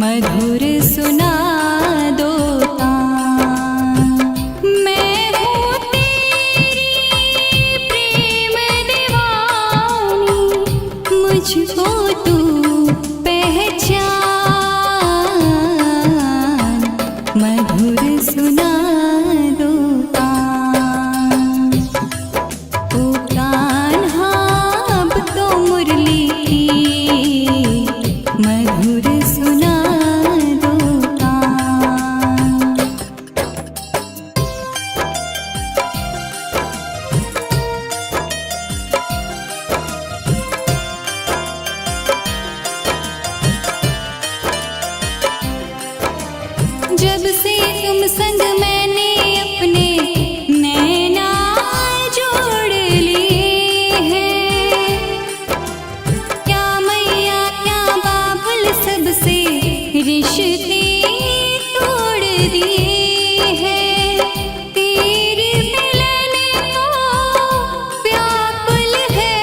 मधुर सुना दो तान। मैं हूँ तेरी प्रेम दीवानी, मुझको तू पहचान। मधुर सुना दो तान। ओ कान्हा अब तो मुरली की मधुर सुना दो तान। जब से तुम संग मैंने अपने नैना जोड़ लिए हैं, क्या मैया क्या बाबुल सबसे रिश्ते तोड़ दिए हैं। तेरी मिलन को व्याकुल है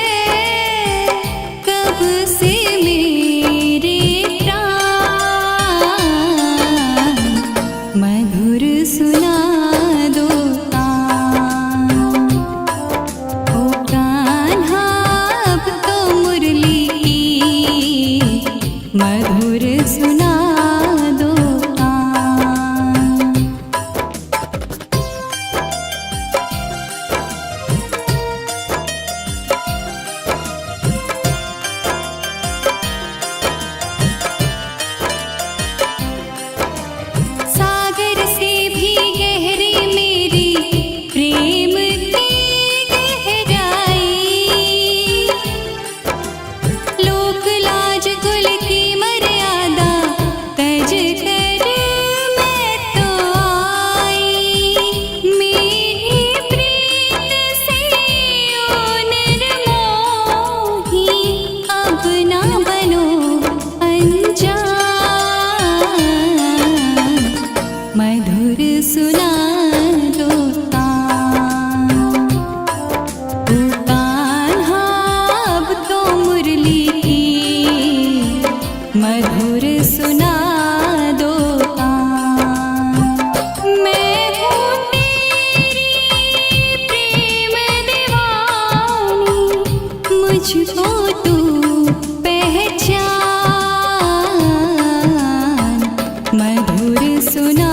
कब से मेरे प्राण। मधुर सुना दो तान। ओ कान्हा अब तो मुरली की मधुर सुना दो तान। सागर से भी गहरी मेरी प्रेम की गहराई, लोक लाज कुल की मर्यादा तज कर मैं तो आई। मेरी प्रीत से ओ निर्मोही अब ना बनो अनजान। मधुर सुना दो तान। ओ कान्हा अब तो मुरली की मधुर सुना दो तान। मैं हूँ तेरी प्रेम दीवानी, मुझको तू पहचान। मधुर सुना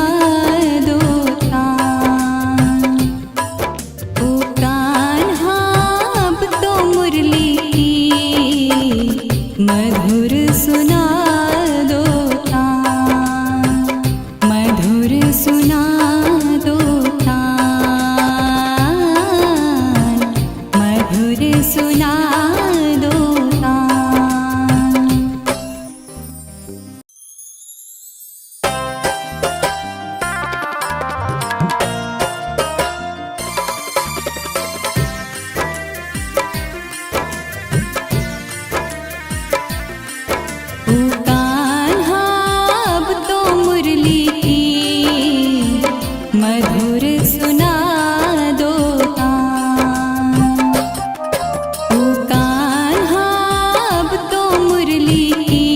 दो तान। ओ कान्हा अब तो मुरली की मधुर सुना दो तान। मधुर सुना दो तान। मधुर सुना दो तान। ओ कान्हा अब तो मुरली की मधुर सुना दो तान। ओ कान्हा अब तो मुरली की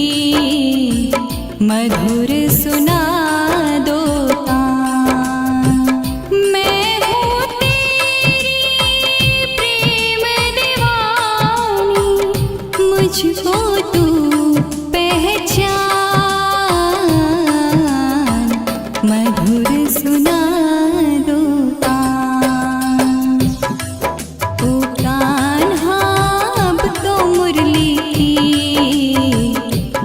मधुर सुना दो तान। मैं हूँ तेरी प्रेम दीवानी, मुझको तू पहचान। मधुर सुना दो तान। ओ कान्हा अब तो मुरली की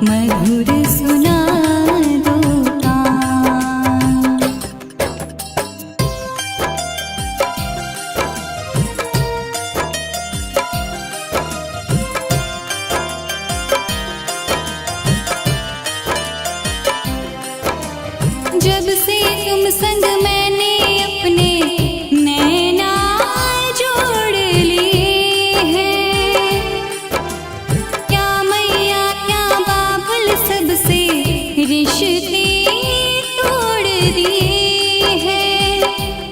मधुर सुना दो तान। जब से तुम संग मैंने अपने नैना जोड़ लिए हैं, क्या मैया क्या बाबुल सबसे रिश्ते तोड़ दिए हैं।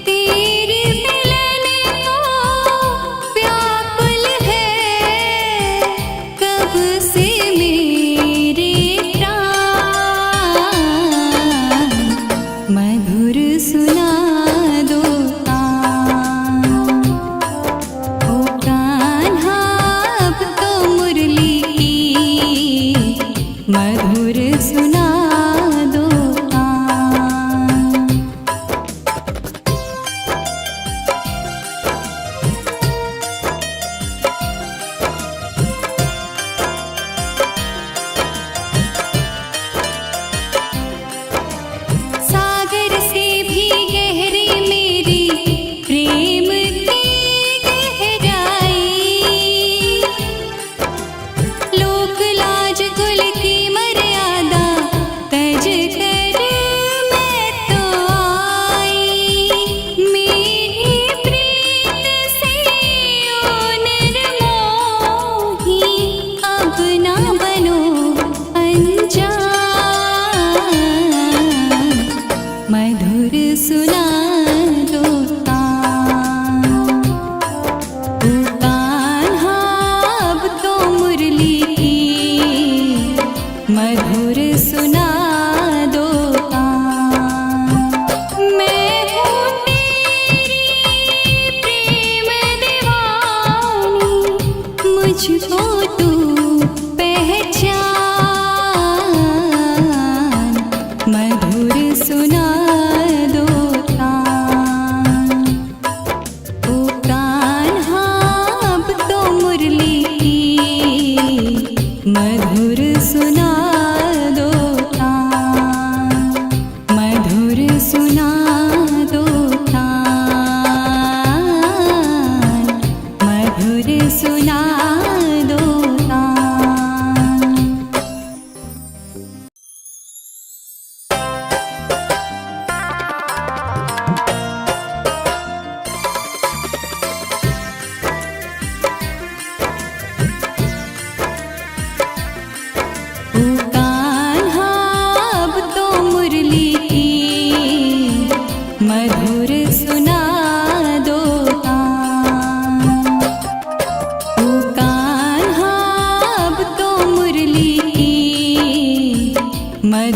तेरी मिलन को व्याकुल है कब से मेरे प्राण।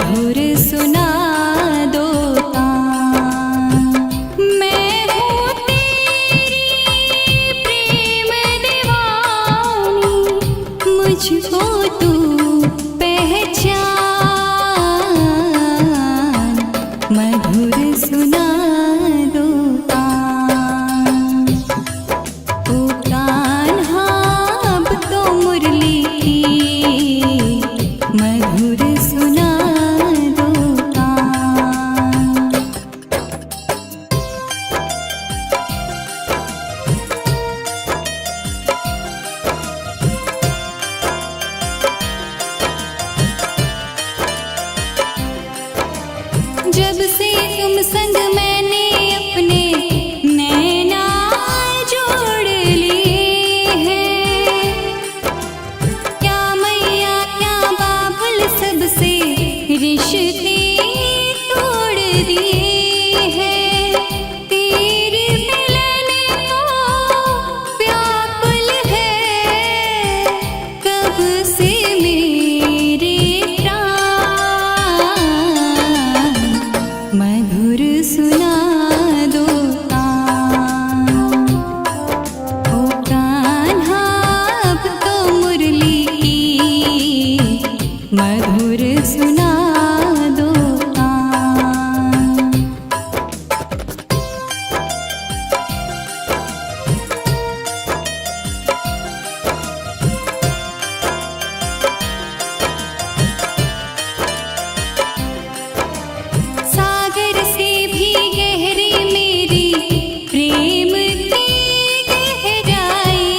मधुर सुना दो तान। मैं हूँ तेरी प्रेम दीवानी, मुझको तू पहचान, मधुर सुना दो तान। ओ कान्हा अब तो मुरली की मधुर सुना दो तान। जब से तुम संग मैंने अपने नैना जोड़ लिए हैं, क्या मैया क्या बाबुल सबसे रिश्ते तोड़ दिए हैं। तेरे मिलन को व्याकुल है कब से मेरे प्राण, मधुर सुना दो तान। ओ कान्हा अब तो मुरली की मधुर सुना दो तान। सागर से भी गहरी मेरी प्रेम की गहराई,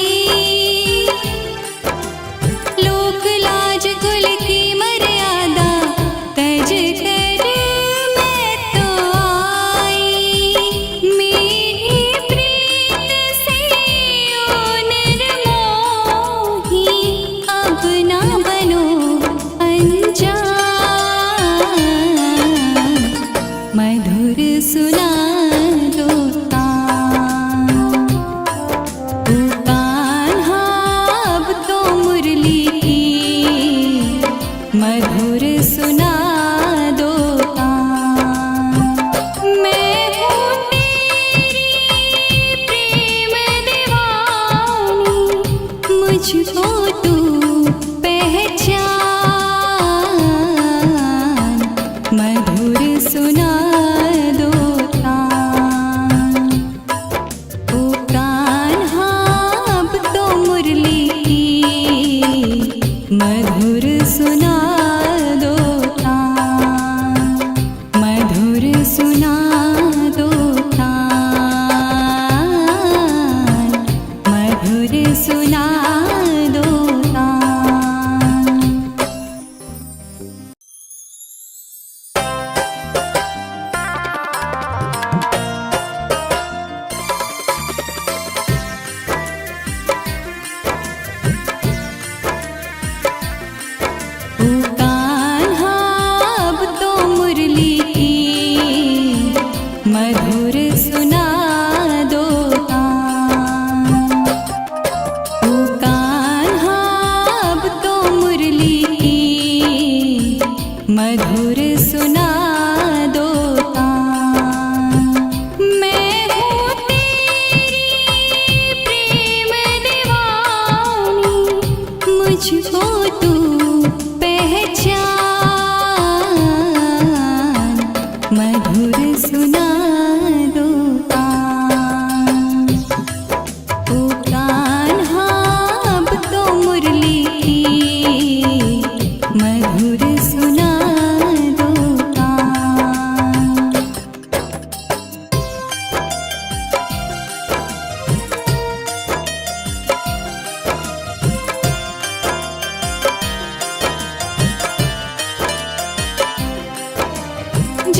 लोक लाज कुल की मर्यादा तज कर मैं तो आई। मेरी प्रीत से ओ निर्मोही अब ना बनो अनजान, मधुर सुना दो तान। ओ कान्हा अब तो मुरली की मधुर सुना दो तान। मैं हूँ तेरी प्रेम दीवानी, मुझको तू पहचान, मधुर सुना दो तान। ओ कान्हा अब तो मुरली की मधुर सुना दो तान, मधुर सुना दो तान, मधुर सुना दो तान। ओ कान्हा अब तो मुरली की मधुर सुना दो तान। ओ कान्हा अब तो मुरली की मधुर सुना दो तान। मैं हूँ तेरी प्रेम दीवानी, मुझको तू पहचान, मधुर सुना दो तान। ओ कान्हा अब तो मुरली की मधुर सुना दो तान।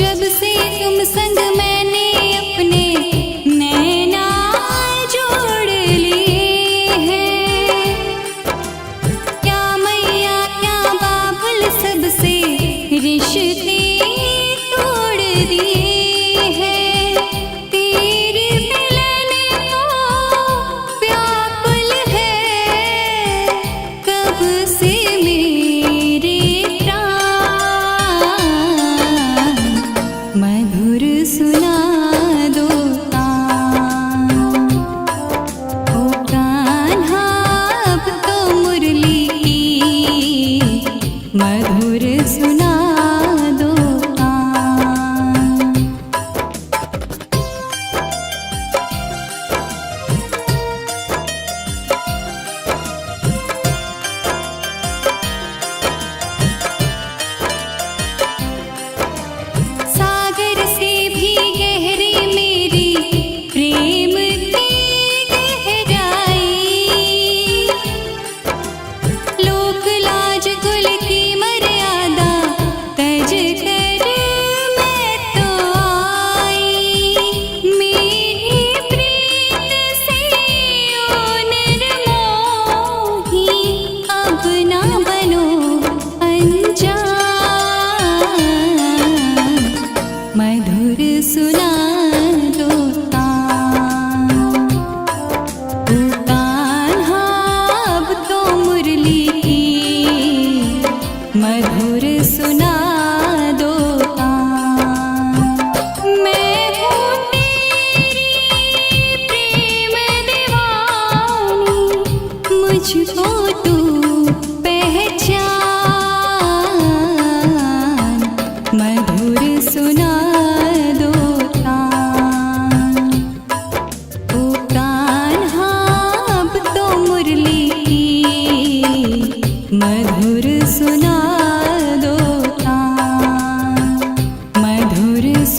जब से तुम संग मैंने अपने नैना जोड़ लिए हैं, क्या मैया क्या बाबुल सबसे रिश्ते तोड़ दिए हैं। तेरे मिलन को व्याकुल है कब से मेरे प्राण,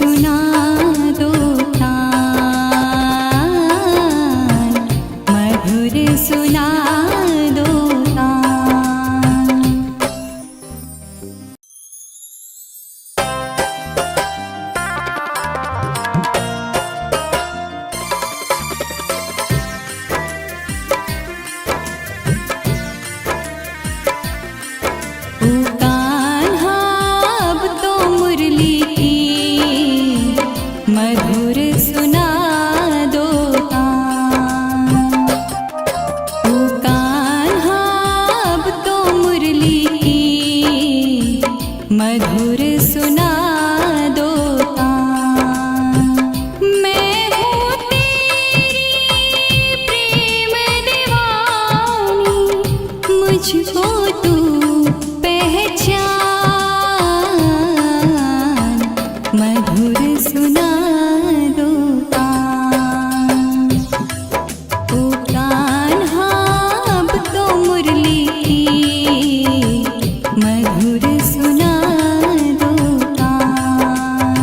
सुना दो तान, मधुर सुना दो तान। ओ कान्हा अब तो मुरली की मधुर सुना दो तान। ओ कान्हा अब तो मुरली की मधुर सुना दो तान। मैं हूँ तेरी प्रेम दीवानी, मुझको तू पहचान, मधुर सुना दो तान। ओ कान्हा अब तो मुरली की मधुर सुना दो तान।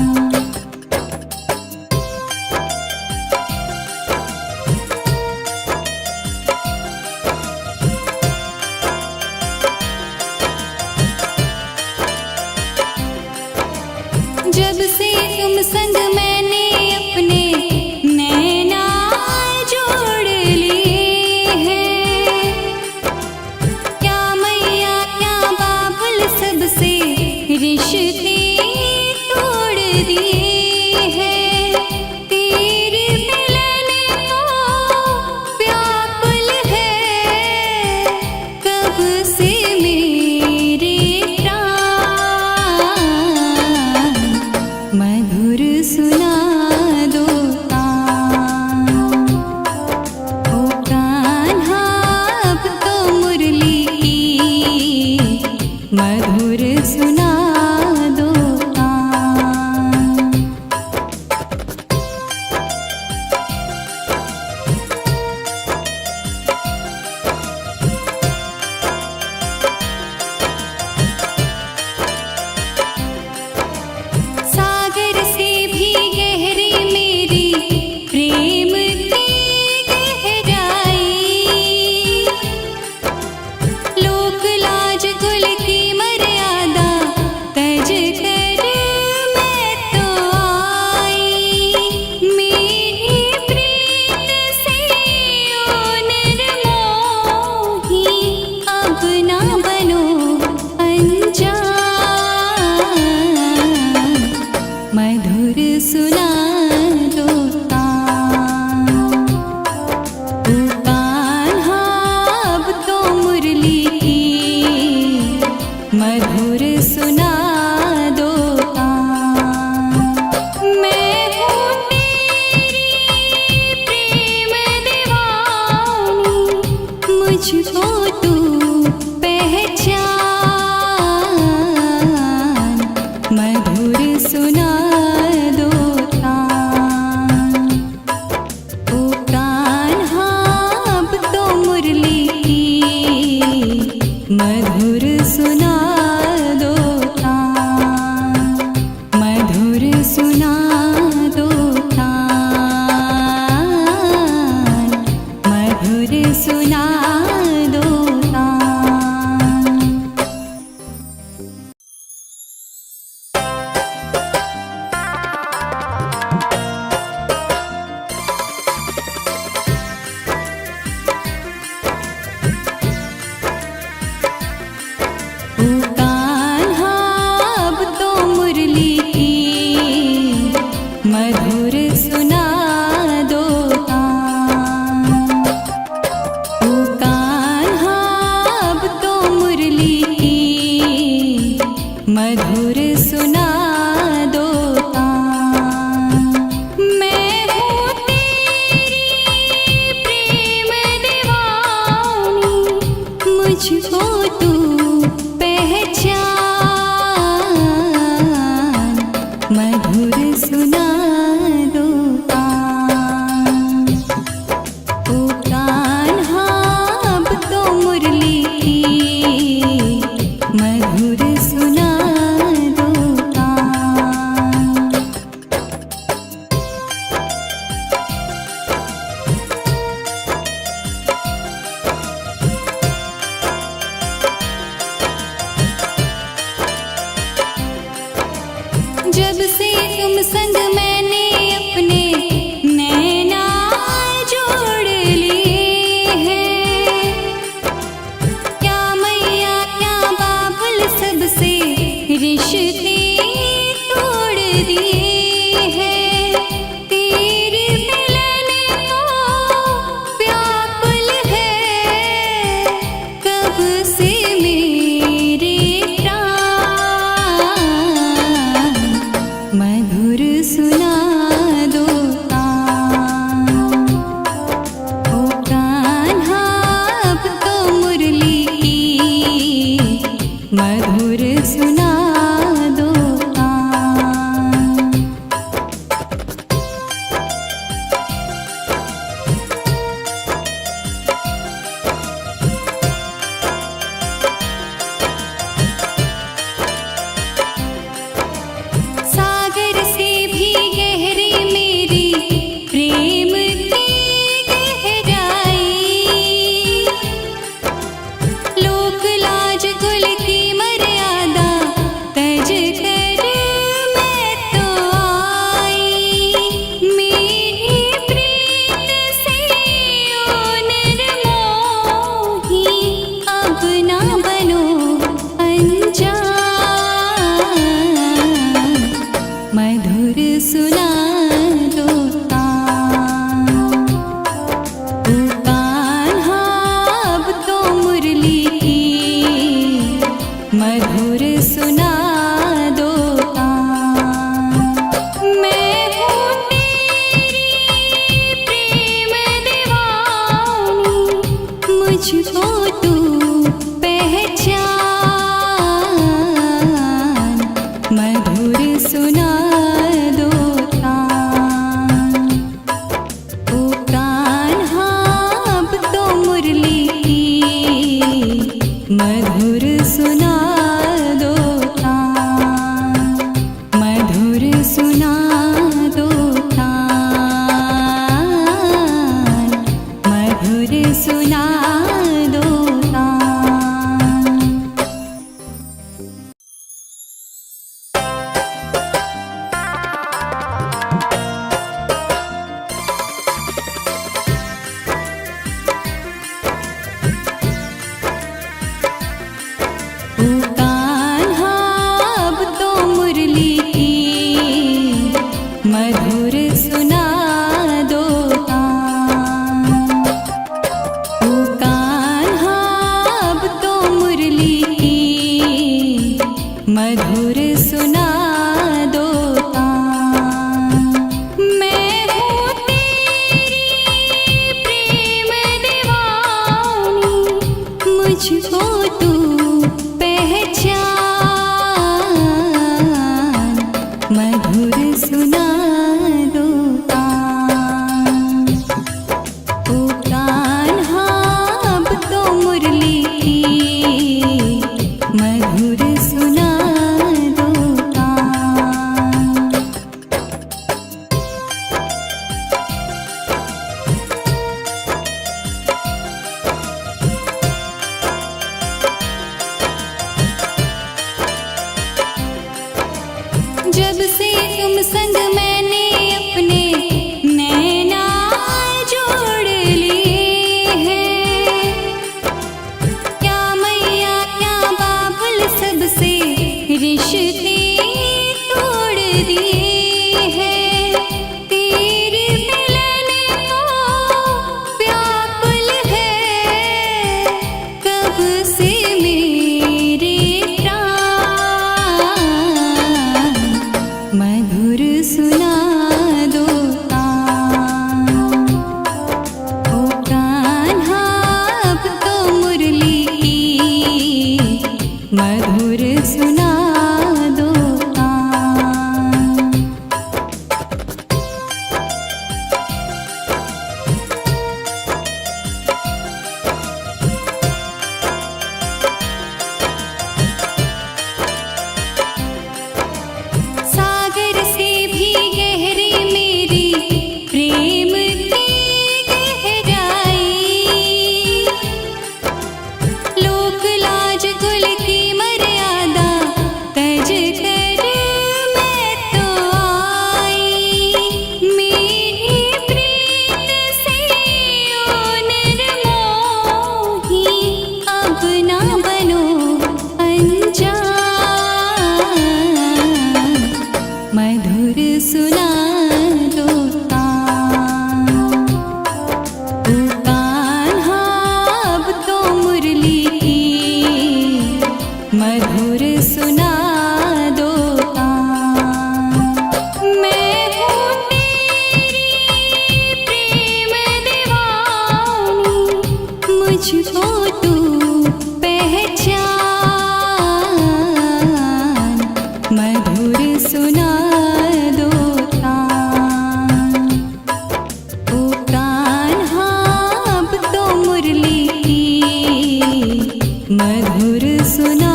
जब से तुम संग मैंने अपने नैना जोड़ लिए हैं, क्या मैया क्या बाबुल सबसे रिश्ते तोड़ दिए हैं। तेरे मिलन को व्याकुल है कब से मेरे प्राण, मधुर सुना दो तान। ओ कान्हा अब तो मुरली की मधुर सुना दो तान। सागर से भी गहरी मेरी प्रेम की गहराई, लोक लाज कुल की मर्यादा तज कर मैं तो आई। मेरी प्रीत से ओ निर्मोही अब ना बनो अनजान, मधुर सुना दो तान। ओ कान्हा अब तो मुरली की मधुर सुना दो तान। मैं हूँ तेरी प्रेम दीवानी, मुझको तू पहचान, मधुर सुना दो तान। ओ कान्हा अब तो मुरली की मधुर सुना दो तान, मधुर सुना दो तान, मधुर सुना दो तान। ओ कान्हा अब तो मुरली की मधुर सुना दो तान। ओ कान्हा अब तो मुरली की मधुर सुना दो तान। मैं हूँ तेरी प्रेम दीवानी, मुझको तू पहचान, मधुर सुना दो तान। ओ कान्हा अब तो मुरली की मधुर सुना दो तान। जब से तुम संग मैंने अपने नैना जोड़ लिए हैं, क्या मैया क्या बाबुल सबसे रिश्ते तोड़ दिए हैं। तेरे मिलन को व्याकुल है कब से मेरे प्राण, मधुर सुना दो तान। ओ कान्हा अब तो मुरली की मधुर सुना दो तान। सागर से भी गहरी मेरी प्रेम की गहराई, लोक लाज कुल की मर्यादा तज कर मैं तो आई। मेरी प्रीत से ओ निर्मोही अब ना बनो अनजान, मधुर सुना दो तान। ओ कान्हा अब तो मुरली की मधुर सुना दो तान। मैं हूँ तेरी प्रेम दीवानी, मुझको तू पहचान, मधुर सुना दो तान। ओ कान्हा अब तो मुरली की मधुर सुना दो तान, मधुर सुना दो तान, मधुर सुना दो तान। ओ कान्हा अब तो मुरली की मधुर सुना दो तान। ओ कान्हा अब तो मुरली की मधुर सुना दो तान। मैं हूँ तेरी प्रेम दीवानी, मुझको तू पहचान, मधुर सुना दो तान। ओ कान्हा अब तो मुरली की मधुर सुना दो तान। जब से तुम संग मैंने अपने नैना जोड़ लिए हैं, क्या मैया क्या बाबुल सबसे रिश्ते तोड़ दिए हैं। तेरे मिलन को व्याकुल है कब से मेरे प्राण, मधुर सुना दो तान। ओ कान्हा अब तो मुरली की मधुर सुना दो तान। सुना दो तान। ओ कान्हा अब तो मुरली की मधुर सुना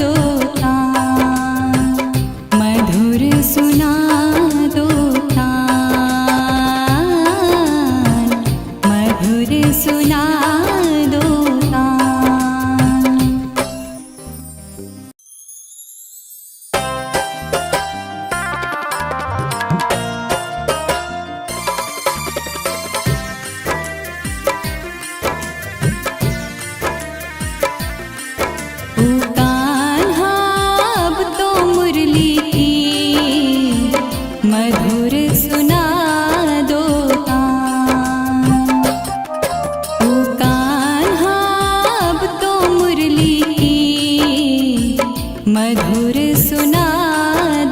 दो तान, मधुर सुना दो तान, मधुर सुना दो तान। ओ कान्हा अब तो मुरली की मधुर सुना दो तान। ओ कान्हा अब तो मुरली की मधुर सुना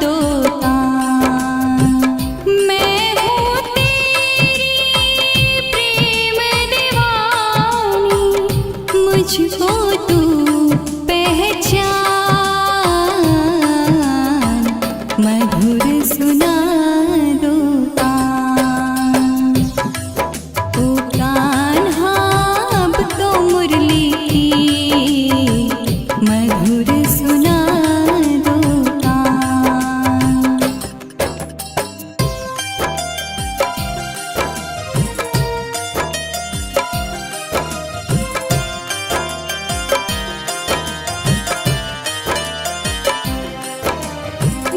दो तान। मैं हूँ तेरी प्रेम दीवानी, मुझको तू पहचान, मधुर सुना दो तान। ओ कान्हा अब तो मुरली की मधुर सुना दो तान।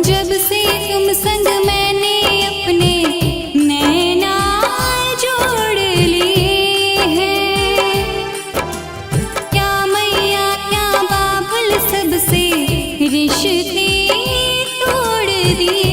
जब से तुम संग मैंने अपने नैना जोड़ लिए हैं, क्या मैया क्या बाबुल सबसे रिश्ते तोड़ दिए